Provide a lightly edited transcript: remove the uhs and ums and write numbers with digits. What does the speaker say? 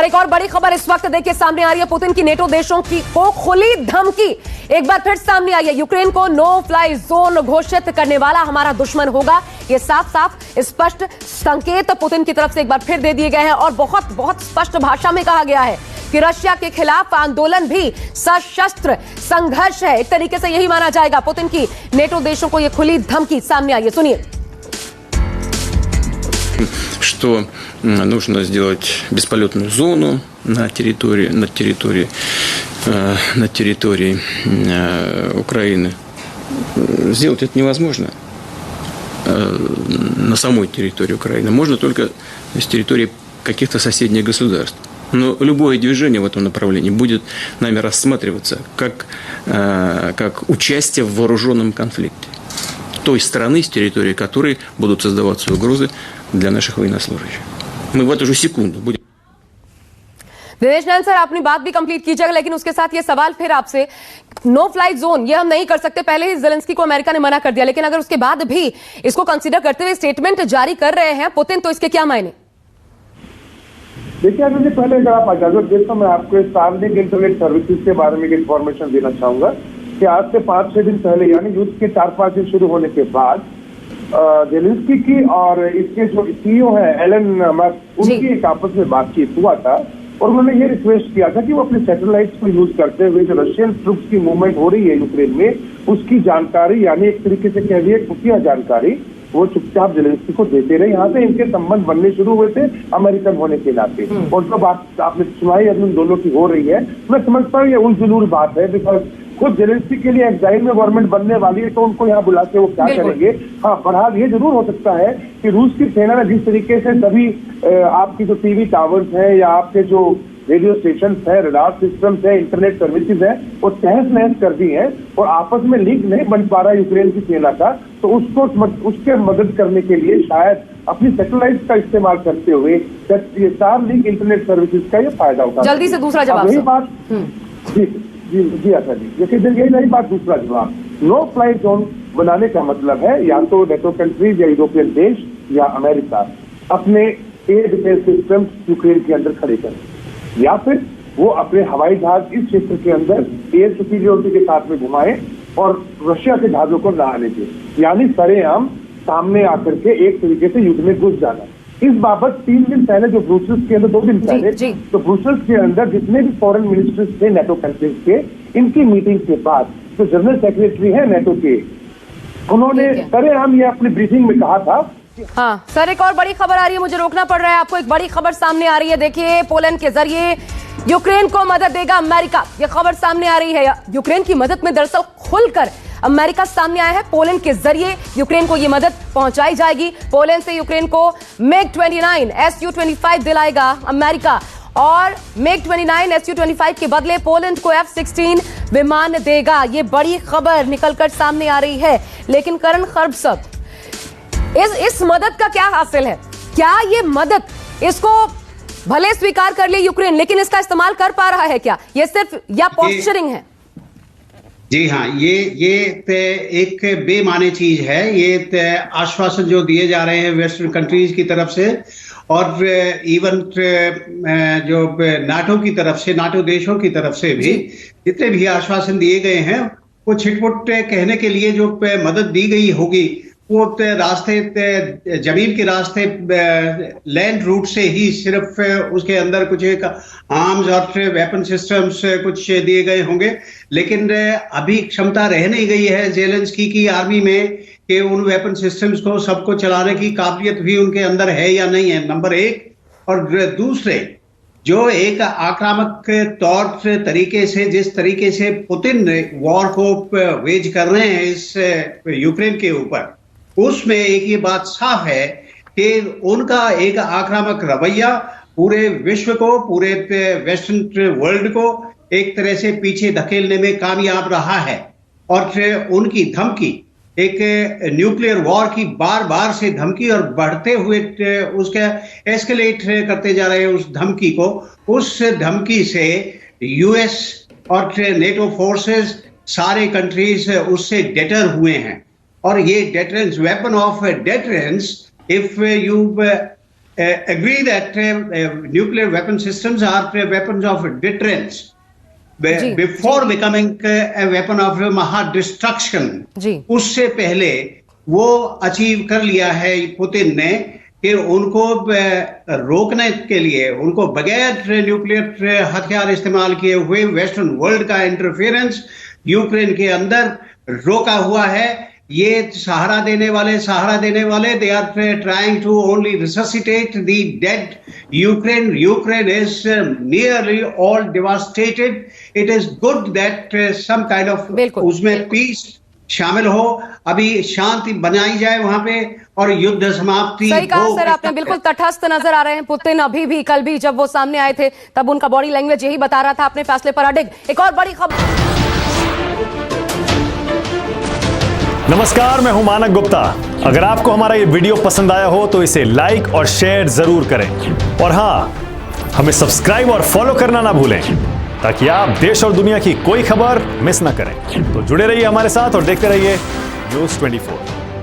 और एक और बड़ी खबर इस वक्त देखिए सामने आ रही है। पुतिन की नेटो देशों की को खुली धमकी एक बार फिर सामने आई है। यूक्रेन को नो फ्लाई जोन घोषित करने वाला हमारा दुश्मन होगा, ये साफ साफ स्पष्ट संकेत पुतिन की तरफ से एक बार फिर दे दिए गए हैं और बहुत बहुत स्पष्ट भाषा में कहा गया है कि रशिया के खिलाफ आंदोलन भी सशस्त्र संघर्ष है। एक तरीके से यही माना जाएगा। पुतिन की नेटो देशों को यह खुली धमकी सामने आई है, सुनिए। Что нужно сделать бесполетную зону на территории Украины. Сделать это невозможно на самой территории Украины. Можно только с территории каких-то соседних государств. Но любое движение в этом направлении будет нами рассматриваться как участие в вооруженном конфликте той страны, с территории которой будут создаваться угрозы для наших военнослужащих. Мы в эту же секунду будем... दिनेश नैन सर, आपने बात भी कंप्लीट कीजिएगा, लेकिन उसके साथ ये सवाल फिर आपसे, नो फ्लाई जोन ये हम नहीं कर सकते, पहले ही ज़ेलेंस्की को अमेरिका ने मना कर दिया, लेकिन अगर उसके बाद भी इसको कंसीडर करते हुए स्टेटमेंट जारी कर रहे हैं पुतिन, तो इसके क्या मायने? देखिए, अगर पहले अगर आप इजाजत दें तो मैं आपको स्टारलिंक इंटरनेट सर्विसेज के बारे में इंफॉर्मेशन देना चाहूंगा कि आज से 5-6 दिन पहले, यानी युद्ध के 4-5 दिन शुरू होने के बाद ज़ेलेंस्की की और इसके जो सीईओ है एलन मस्क, उनकी एक आपस में बातचीत हुआ था और उन्होंने ये रिक्वेस्ट किया था कि वो अपने सैटेलाइट्स को यूज करते हुए जो रशियन ट्रुप्स की मूवमेंट हो रही है यूक्रेन में, उसकी जानकारी, यानी एक तरीके से कह दिए खुफिया जानकारी, वो चुपचाप ज़ेलेंस्की को देते रहे। यहाँ से इनके संबंध बनने शुरू हुए थे अमेरिकन होने के नाते, और जो बात आपने सुनाई अभी उन दोनों की हो रही है, मैं समझता हूँ ये उलझुल बात है, बिकॉज खुद ज़ेलेंस्की के लिए एग्जाइल में गवर्नमेंट बनने वाली है, तो उनको यहाँ बुला के वो क्या करेंगे। हाँ, बहरहाल ये जरूर हो सकता है कि रूस की सेना ने जिस तरीके से सभी आपकी जो टीवी टावर्स है या आपके जो रेडियो स्टेशन है, रडार सिस्टम्स है, इंटरनेट सर्विसेज है, वो तहस नहस कर दी है और आपस में लिंक नहीं बन पा रहा यूक्रेन की सेना का, तो उसके मदद करने के लिए शायद अपनी सैटेलाइट का इस्तेमाल करते हुए स्टारलिंक इंटरनेट सर्विसेज का ये फायदा उठा। जल्दी से दूसरा जवाब। यही बात जी अच्छा जी, देखिए यही नहीं बात, दूसरा जवाब, नो फ्लाई जोन बनाने का मतलब है या तो नेटो कंट्रीज या यूरोपियन देश या अमेरिका अपने एयर डिफेंस सिस्टम यूक्रेन के अंदर खड़े करें, या फिर वो अपने हवाई जहाज इस क्षेत्र के अंदर एयर सुपीरियोरिटी के साथ में घुमाए और रशिया के जहाजों को ना आने दें, यानी सरेआम सामने आकर के एक तरीके से युद्ध में घुस जाना। इस बाबत 3 दिन पहले जो ब्रुसेल्स के अंदर 2 दिन पहले तो ब्रुसेल्स के अंदर जितने भी फॉरेन मिनिस्टर्स थे नेटो कंट्रीज के, इनकी मीटिंग के बाद जो जनरल सेक्रेटरी है नेटो के, उन्होंने सरेआम ये अपनी ब्रीफिंग में कहा था। हाँ सर, एक और बड़ी खबर आ रही है, मुझे रोकना पड़ रहा है आपको। एक बड़ी खबर सामने आ रही है, देखिए, पोलैंड के जरिए यूक्रेन को मदद देगा अमेरिका, यह खबर सामने आ रही है। यूक्रेन की मदद में दरअसल खुलकर अमेरिका सामने आया है। पोलैंड के जरिए यूक्रेन को यह मदद पहुंचाई जाएगी। पोलैंड से यूक्रेन को MiG-29 Su-25 दिलाएगा अमेरिका, और MiG-29 Su-25 के बदले पोलैंड को F-16 विमान देगा। ये बड़ी खबर निकलकर सामने आ रही है। लेकिन करण खर्ब साहब, इस मदद का क्या हासिल है? क्या ये मदद, इसको भले स्वीकार कर ले यूक्रेन, लेकिन इसका इस्तेमाल कर पा रहा है क्या? ये सिर्फ या पोस्चरिंग है? जी हाँ, ये एक बेमाने चीज है। ये आश्वासन जो दिए जा रहे हैं वेस्टर्न कंट्रीज की तरफ से और इवन जो नाटो की तरफ से, नाटो देशों की तरफ से भी जितने भी आश्वासन दिए गए हैं, वो छिटपुट कहने के लिए जो मदद दी गई होगी, वो रास्ते, जमीन के रास्ते, लैंड रूट से ही सिर्फ उसके अंदर कुछ एक आर्म्स और वेपन सिस्टम्स कुछ दिए गए होंगे, लेकिन अभी क्षमता रह नहीं गई है ज़ेलेंस्की की आर्मी में कि उन वेपन सिस्टम्स को सबको चलाने की काबिलियत भी उनके अंदर है या नहीं है, नंबर एक। और दूसरे, जो एक आक्रामक तौर तरीके से, जिस तरीके से पुतिन वॉर को वेज कर रहे हैं इस यूक्रेन के ऊपर, उसमें एक ये बात साफ है कि उनका एक आक्रामक रवैया पूरे विश्व को, पूरे वेस्टर्न वर्ल्ड को एक तरह से पीछे धकेलने में कामयाब रहा है। और उनकी धमकी, एक न्यूक्लियर वॉर की बार बार से धमकी, और बढ़ते हुए उसके एस्केलेट करते जा रहे हैं उस धमकी को, उस धमकी से यूएस और नेटो फोर्सेस, सारे कंट्रीज उससे डेटर हुए हैं। और ये deterrence, weapon of deterrence, if you agree that nuclear weapon systems are weapons of deterrence before becoming a weapon of mass destruction. उससे पहले वो अचीव कर लिया है पुतिन ने कि उनको रोकने के लिए, उनको बगैर न्यूक्लियर हथियार इस्तेमाल किए हुए वेस्टर्न वर्ल्ड का इंटरफेरेंस यूक्रेन के अंदर रोका हुआ है. ये सहारा देने वाले they are trying to only resuscitate the dead Ukraine. Ukraine is nearly all devastated. It is good that some kind of उसमें पीस शामिल हो. अभी शांति बनाई जाए वहां पे और युद्ध समाप्ति. सही कहा सर आपने, बिल्कुल तटस्थ नजर आ रहे हैं पुतिन. अभी भी कल भी जब वो सामने आए थे तब उनका बॉडी लैंग्वेज यही बता रहा था अपने फैसले पर अडिग. एक और बड़ी खबर. नमस्कार, मैं हूं मानक गुप्ता. अगर आपको हमारा ये वीडियो पसंद आया हो तो इसे लाइक और शेयर जरूर करें. और हां, हमें सब्सक्राइब और फॉलो करना ना भूलें ताकि आप देश और दुनिया की कोई खबर मिस ना करें. तो जुड़े रहिए हमारे साथ और देखते रहिए न्यूज़ 24.